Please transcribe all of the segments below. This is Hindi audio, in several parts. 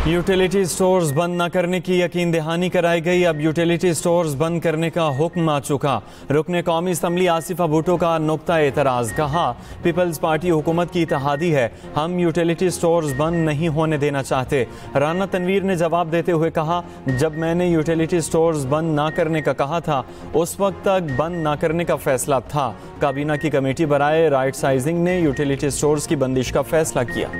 यूटिलिटी स्टोर्स बंद न करने की यकीन दहानी कराई गई। अब यूटिलिटी स्टोर्स बंद करने का हुक्म आ चुका। रुकने कौमी असम्बली आसिफा भुट्टो का नुक्ता एतराज़, कहा पीपल्स पार्टी हुकूमत की इत्तेहादी है, हम यूटिलिटी स्टोर्स बंद नहीं होने देना चाहते। राना तनवीर ने जवाब देते हुए कहा, जब मैंने यूटिलिटी स्टोर्स बंद ना करने का कहा था उस वक्त तक बंद ना करने का फैसला था। काबीना की कमेटी बराए राइट साइजिंग ने यूटिलिटी स्टोर्स की बंदिश का फैसला किया।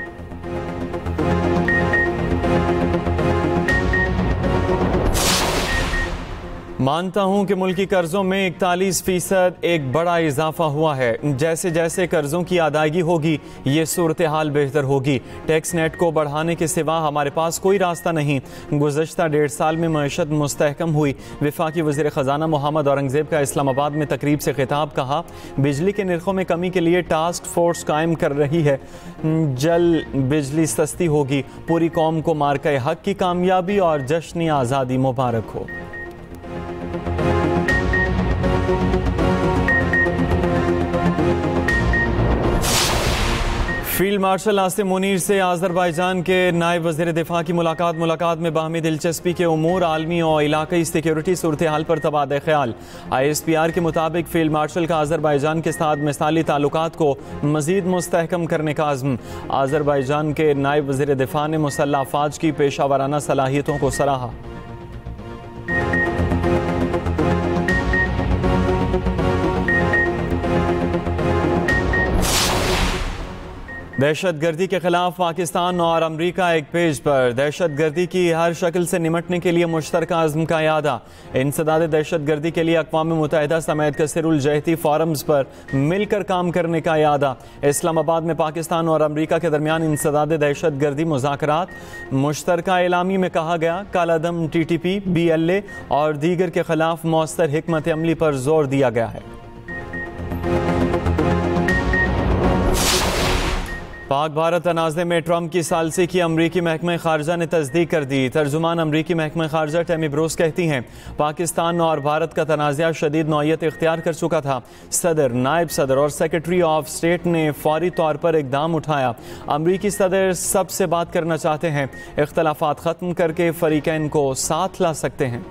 मानता हूं कि मुल्की कर्जों में 41% एक बड़ा इजाफा हुआ है। जैसे जैसे कर्जों की अदायगी होगी ये सूरत हाल बेहतर होगी। टैक्स नेट को बढ़ाने के सिवा हमारे पास कोई रास्ता नहीं। गुज़श्ता 1.5 साल में मईशत मुस्तहकम हुई। वफाकी वज़ीर ख़जाना मोहम्मद औरंगज़ेब का इस्लामाबाद में तकरीब से खिताब, कहा बिजली के निर्खों में कमी के लिए टास्क फोर्स कायम कर रही है, जल बिजली सस्ती होगी। पूरी कौम को मार्का हक की कामयाबी और जश्न आज़ादी मुबारक हो। फील्ड मार्शल आसिम मुनीर से आज़रबाईजान के नायब वज़ीर दिफा की मुलाकात में बाहमी दिलचस्पी के उमूर, आलमी और इलाक़ाई सिक्योरिटी सूरत हाल पर तबादला ख्याल। ISPR के मुताबिक फील्ड मार्शल का आज़रबाईजान के साथ मिसाली ताल्लुकात को मज़ीद मुस्तहकम करने का अज़्म। आज़रबाईजान के नायब वज़ीर दिफा ने मुसल्लह अफ़वाज की पेशावराना सलाहियतों को सराहा। दहशतगर्दी के खिलाफ पाकिस्तान और अमरीका एक पेज पर। दहशतगर्दी की हर शक्ल से निमटने के लिए मुश्तरका अज़्म का यादा। इंसदाद दहशतगर्दी के लिए अक़वाम मुत्तहिदा समेत कसरुल जहती फोरम्स पर मिलकर काम करने का यादा। इस्लामाबाद में पाकिस्तान और अमरीका के दरमियान इंसदाद दहशतगर्दी मुज़ाकरात। मुश्तरका एलामी में कहा गया, कालादम TTP, BLA और दीगर के खिलाफ मौसर हिकमत अमली पर जोर दिया गया है। पाक भारत तनाज़े में ट्रंप की सालसी की अमरीकी महकमा खारजा ने तस्दीक कर दी। तर्जुमान अमरीकी महकमा खारजा टैमी ब्रूस कहती हैं, पाकिस्तान और भारत का तनाज़ा शदीद नौयत इख्तियार कर चुका था। सदर, नायब सदर और सेक्रेटरी ऑफ स्टेट ने फौरी तौर पर इकदाम उठाया। अमरीकी सदर सबसे बात करना चाहते हैं, इख्तलाफात ख़त्म करके फरीकैन को साथ ला सकते हैं।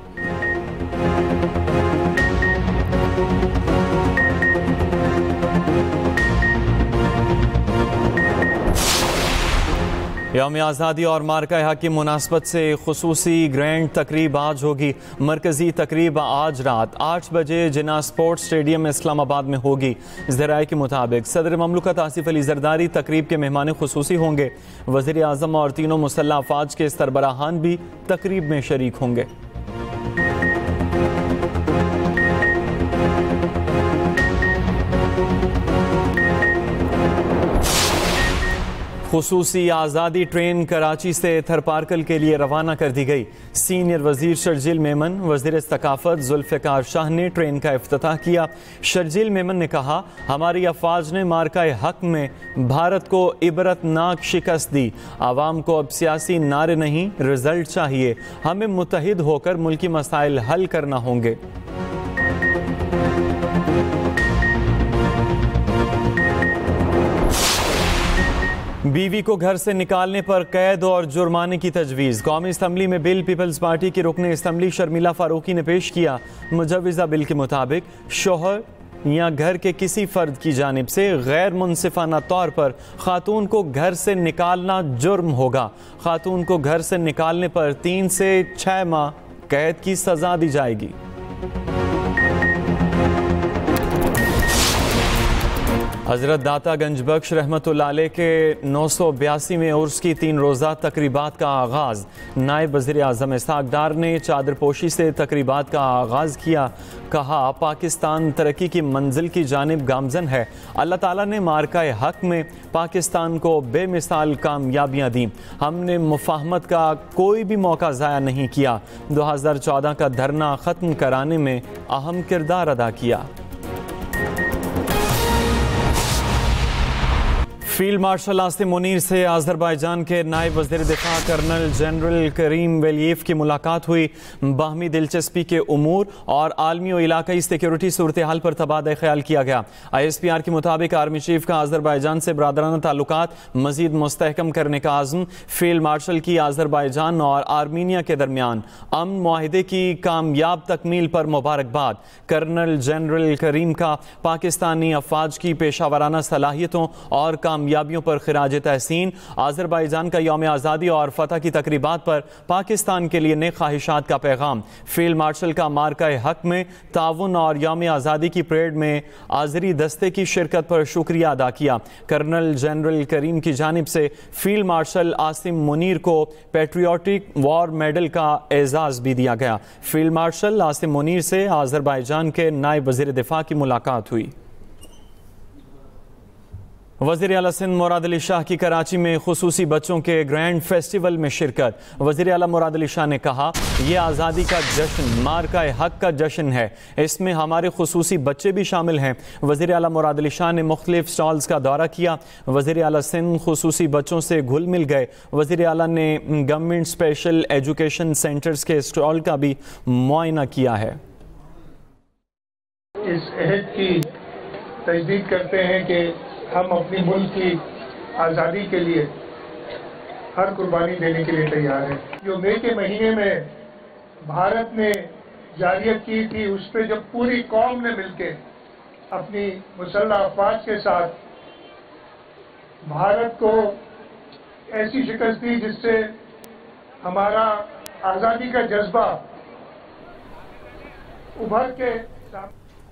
यौम आज़ादी और मार्का हक की मुनासबत से खुसूसी ग्रैंड तकरीब आज होगी। मरकज़ी तकरीब आज रात 8 बजे जिन्ना स्पोर्ट्स स्टेडियम इस्लामाबाद में होगी। ज़राए के मुताबिक सदर ममलकत आसिफ अली ज़रदारी तकरीब के मेहमान खुसूसी होंगे। वज़ीर आज़म और तीनों मुसल्लह अफ़वाज के सरबराहान भी तकरीब में शरीक होंगे। खुसूसी आज़ादी ट्रेन कराची से थरपारकल के लिए रवाना कर दी गई। सीनियर वजीर शर्जील मेमन, वजीर सकाफत जुल्फ़िकार शाह ने ट्रेन का इफ्तिताह किया। शर्जील मेमन ने कहा, हमारी अफवाज ने मार्का हक में भारत को इबरतनाक शिकस्त दी। आवाम को अब सियासी नारे नहीं, रिजल्ट चाहिए। हमें मुत्तहिद होकर मुल्की मसाइल हल करना होंगे। बीवी को घर से निकालने पर कैद और जुर्माने की तजवीज़। कौमी असम्बली में बिल पीपल्स पार्टी की रुकने असम्बली शर्मिला फारूकी ने पेश किया। मुजव्विज़ा बिल के मुताबिक शोहर या घर के किसी फर्द की जानिब से गैर मुनसिफाना तौर पर खातून को घर से निकालना जुर्म होगा। खातून को घर से निकालने पर 3 से 6 माह कैद की सजा दी जाएगी। हज़रत दाता गंज बख्श रहमतुल्लाह अलैह के 982वें उर्स की 3 रोज़ा तकरीबात का आगाज़। नायब वज़ीर आज़म इसहाक़ डार ने चादरपोशी से तकरीबात का आगाज़ किया। कहा, पाकिस्तान तरक्की की मंजिल की जानिब गामज़न है। अल्लाह ताला ने मार्का हक में पाकिस्तान को बेमिसाल कामयाबियाँ दी। हमने मुफाहमत का कोई भी मौका ज़ाया नहीं किया। 2014 का धरना ख़त्म कराने में अहम किरदार अदा किया। फील्ड मार्शल आसिम मुनीर से अज़रबैजान के नायब वज़ीर दिफ़ा कर्नल जनरल करीम वेलियेव की मुलाकात हुई। बाहमी दिलचस्पी के उमूर और आलमी और इलाकाई सिक्योरिटी सूरत हाल पर तबादला ख्याल किया गया। ISPR के मुताबिक आर्मी चीफ का अज़रबैजान से बरादराना ताल्लुकात मज़ीद मुस्तहकम करने का आज़म। फील्ड मार्शल की अज़रबैजान और आर्मीनिया के दरमियान अमन मुआहिदे की कामयाब तकमील पर मुबारकबाद। कर्नल जनरल करीम का पाकिस्तानी अफवाज की पेशावराना सलाहियतों और कामयाबियों पर खिराज तहसीन। अज़रबैजान का यौम आज़ादी और फतह की तकरीबात पर पाकिस्तान के लिए नेक ख्वाहिशात का पैगाम। फील्ड मार्शल का मार्का हक में ताउन और यौम आज़ादी की परेड में आज़री दस्ते की शिरकत पर शुक्रिया अदा किया। कर्नल जनरल करीम की जानिब से फील्ड मार्शल आसिम मुनीर को पेट्रियाटिक वॉर मेडल का एजाज़ भी दिया गया। फील्ड मार्शल आसिम मुनीर से अज़रबैजान के नायब वज़ीर दिफ़ा की मुलाकात हुई। वज़ीर आला सिंध मुराद अली शाह की कराची में खुसूसी बच्चों के ग्रैंड फेस्टिवल में शिरकत। वज़ीर आला मुराद अली शाह ने कहा, यह आज़ादी का जश्न मार्का हक का जश्न है, इसमें हमारे खुसूसी बच्चे भी शामिल हैं। वज़ीर आला मुराद अली शाह ने मुख्तलिफ स्टॉल्स का दौरा किया। वज़ीर आला सिंध खुसूसी बच्चों से घुल मिल गए। वज़ीर आला ने गवर्नमेंट स्पेशल एजुकेशन सेंटर्स के स्टॉल का भी मुआयना किया है। इस अहद की तजदीद करते हैं कि हम अपनी मुल्क की आज़ादी के लिए हर कुर्बानी देने के लिए तैयार हैं। जो मई के महीने में भारत ने जारियत की थी, उस पर जब पूरी कौम ने मिलकर अपनी मुसल्लह अफवाज के साथ भारत को ऐसी शिकस्त दी जिससे हमारा आज़ादी का जज्बा उभर के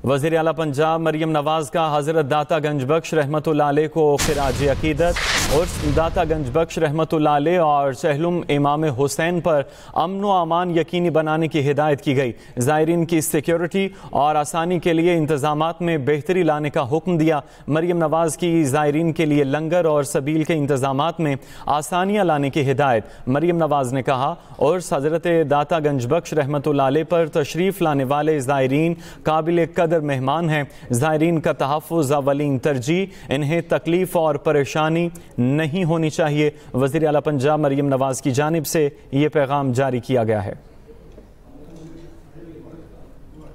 वज़ीर आला पंजाब मरियम नवाज का हज़रत दाता गंज बख्श रहमतुल्लाह अलैह को खिराज अकीदत। और दाता गंज बख्श रहमतुल्लाह अलैह और चहलुम इमाम हुसैन पर अमन व अमान यकीनी बनाने की हिदायत की गई। ज़ायरीन की सिक्योरिटी और आसानी के लिए इंतज़ामात में बेहतरी लाने का हुक्म दिया। मरियम नवाज की ज़ायरीन के लिए लंगर और सबील के इंतज़ामात में आसानियाँ लाने की हिदायत। मरियम नवाज ने कहा, और हज़रत दाता गंज बख्श रहमतुल्लाह अलैह पर तशरीफ़ लाने वाले ज़ायरीन काबिल कदर मेहमान हैं। ज़ायरीन का तहफ़्फ़ुज़ अव्वलीन तरजीह, इन्हें तकलीफ़ और परेशानी नहीं होनी चाहिए। वज़ीर आला पंजाब मरियम नवाज की जानिब से ये पैगाम जारी किया गया है।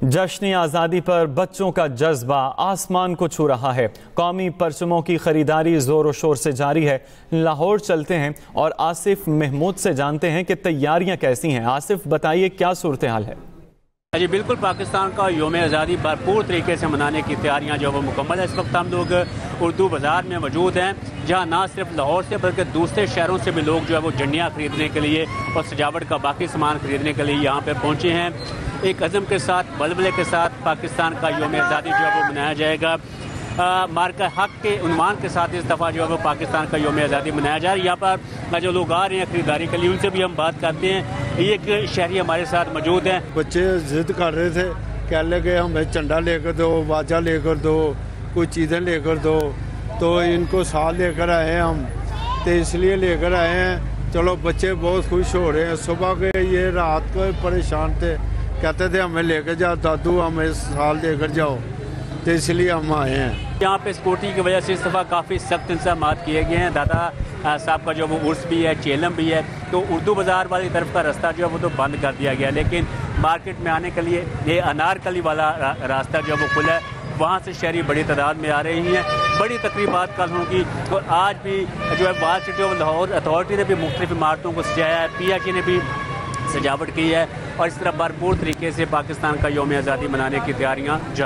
जश्न आज़ादी पर बच्चों का जज्बा आसमान को छू रहा है। कौमी परचमों की खरीदारी ज़ोर और शोर से जारी है। लाहौर चलते हैं और आसिफ महमूद से जानते हैं कि तैयारियां कैसी हैं। आसिफ, बताइए क्या सूरत हाल है? जी बिल्कुल, पाकिस्तान का यौम आज़ादी भरपूर तरीके से मनाने की तैयारियां जो है वो मुकम्मल है। इस वक्त हम लोग उर्दू बाज़ार में मौजूद हैं, जहां ना सिर्फ लाहौर से बल्कि दूसरे शहरों से भी लोग जो है वो झंडियाँ खरीदने के लिए और सजावट का बाकी सामान खरीदने के लिए यहाँ पे पहुँचे हैं। एक अज़म के साथ, बलबले के साथ पाकिस्तान का यौम आज़ादी जो है वो मनाया जाएगा। मार्का हक के उन्वान के साथ इस दफ़ा जो है वो पाकिस्तान का यौम आज़ादी मनाया जा रहा है। यहाँ पर जो लोग आ रहे हैं खरीदारी के लिए, उनसे भी हम बात करते हैं। एक शहरी हमारे साथ मौजूद हैं। बच्चे जिद कर रहे थे, कह लगे हमें झंडा लेकर दो, बाजा लेकर दो, कुछ चीज़ें लेकर दो, तो इनको साथ लेकर आए हैं हम, तो इसलिए लेकर आए हैं। चलो बच्चे बहुत खुश हो रहे हैं। सुबह के ये रात को परेशान थे, कहते थे हमें लेकर जाओ दादू, हमें साथ लेकर जाओ, तो इसलिए हम आए हैं। यहाँ पे सिक्योरिटी की वजह से इस दफ़ा काफ़ी सख्त इंतजाम किए गए हैं। दादा साहब का जो वो उर्स भी है, चेलम भी है, तो उर्दू बाज़ार वाली तरफ का रास्ता जो है वो तो बंद कर दिया गया, लेकिन मार्केट में आने के लिए ये अनारकली वाला रास्ता जो है वो खुला है। वहाँ से शहरी बड़ी तादाद में आ रही हैं। बड़ी तकरीबात कल होंगी और आज भी जो है वाल सिटी ऑफ लाहौर अथॉरिटी ने भी मुख्तलिफ इमारतों को सजाया है, PIG ने भी सजावट की है और इस तरह भरपूर तरीके से पाकिस्तान का यौम आज़ादी मनाने की तैयारियाँ जारी।